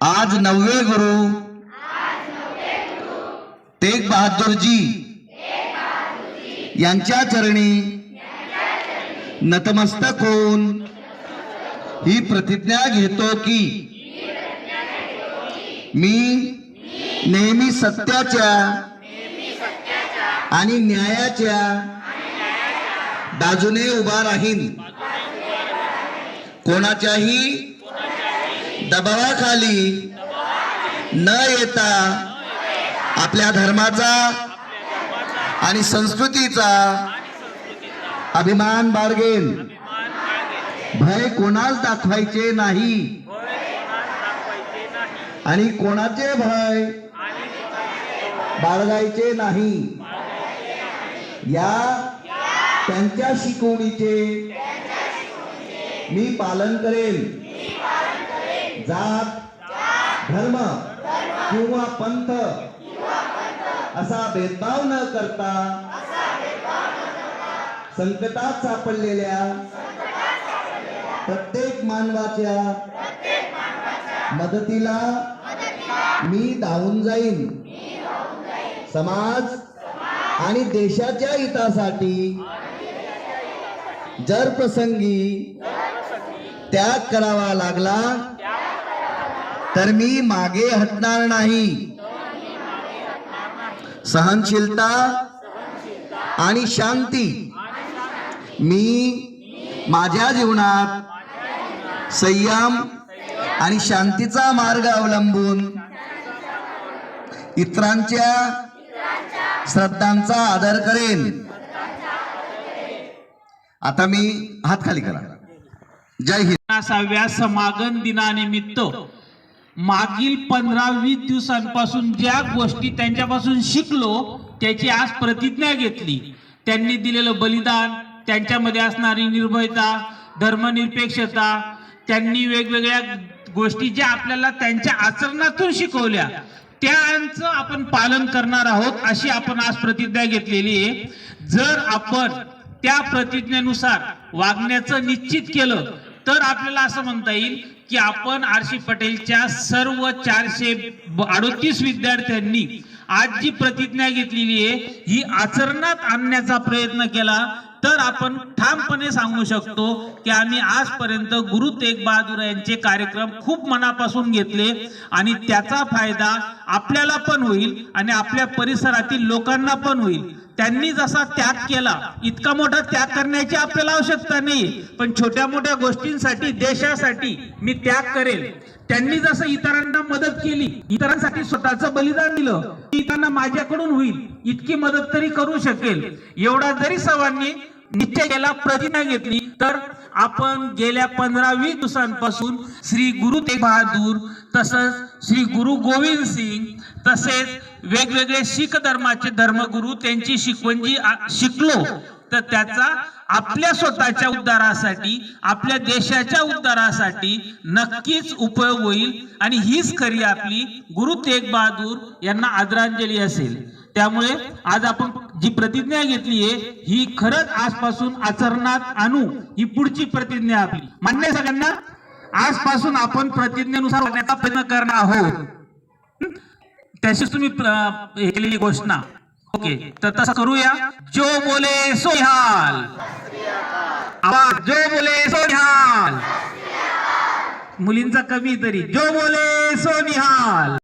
आज 9वे गुरु तेग बहादूर जी यांच्या चरणी नतमस्तक होऊन ही प्रतिज्ञा घेतो की मी नेहमी सत्याच्या आणि न्यायाच्या बाजूने उभा राहीन, कोणाच्याही दबावाखाली न येता आपल्या धर्माचा आणि संस्कृतीचा अभिमान बाळगेन, भय कोणास दाखवायचे नाही आणि कोणाचे भय बाळगायचे नाही या त्यांच्या शिकवणीचे मी पालन करेन। जात, धर्म किंवा पंथ असा भेदभाव न करता संकटात सापडलेल्या प्रत्येक मानवाच्या मदतीला मी धावून जाईन। समाज आणि देशाच्या हितासाठी जर प्रसंगी त्याग करावा लागला तर मी मागे हटणार नाही। सहनशीलता आणि शांती मी माझ्या जीवनात संयम आणि शांतीचा मार्ग अवलंबून इतरांच्या श्रद्धांचा आदर करेन। आता मी हात खाली करा। जय हिंद। 6व्या समागम दिनानिमित्त मागील 15-20 दिवसांपासून ज्या गोष्टी त्यांच्यापासून शिकलो त्याची आज प्रतिज्ञा घेतली। त्यांनी दिलेलं बलिदान, त्यांच्यामध्ये असणारी निर्भयता, धर्मनिरपेक्षता, त्यांनी वेगवेगळ्या गोष्टी ज्या आपल्याला त्यांच्या आचरणातून शिकवल्या त्यांचं आपण पालन करणार आहोत अशी आपण आज प्रतिज्ञा घेतलेली आहे। जर आपण त्या प्रतिज्ञेनुसार वागण्याचं निश्चित केलं तर आपल्याला असं म्हणता येईल की आपण आरशी पटेलच्या सर्व 438 विद्यार्थ्यांनी आज जी प्रतिज्ञा घेतलेली आहे ही आचरणात आणण्याचा प्रयत्न केला तर आपण ठामपणे सांगू शकतो की आम्ही आजपर्यंत गुरु तेग बहादूर यांचे कार्यक्रम खूप मनापासून घेतले आणि त्याचा फायदा आपल्याला पण होईल आणि आपल्या परिसरातील लोकांना पण होईल। त्यांनी जसा त्याग केला इतका मोठा त्याग करण्याची आपल्याला आवश्यकता नाही, पण छोट्या मोठ्या गोष्टींसाठी देशासाठी मी त्याग करेल। त्यांनी जसं इतरांना मदत केली, इतरांसाठी स्वतःचं बलिदान दिलं, इतरांना माझ्याकडून होईल इतकी मदत तरी करू शकेल एवढा जरी सर्वांनी निश्चय केला, प्रतिज्ञा घेतली तर आपण गेल्या 15-20 दिवसांपासून श्री गुरु तेग बहादूर तसंच श्री गुरु गोविंद सिंग तसेच वेगवेगळे शीख धर्माचे धर्मगुरु त्यांची शिकवण जी शिकलो तर त्याचा आपल्या स्वतःच्या उद्धारासाठी आपल्या देशाच्या उद्धारासाठी नक्कीच उपयोग होईल आणि हीच खरी आपली गुरु तेग बहादूर यांना आदरांजली असेल। त्यामुळे आज आपण जी प्रतिज्ञा घेतली आहे ही खरंच आजपासून आचरणात आणू ही पुढची प्रतिज्ञा आपली मान्य सगळ्यांना। आजपासून आपण प्रतिज्ञेनुसार वागण्याचा प्रयत्न करणार आहोत, त्याशीच तुम्ही हे केलेली घोषणा। ओके, तर तसं करूया। जो बोले सो निहाल, आवाज जो बोले सो निहाल, मुलींचा कमी तरी जो बोले सो निहाल।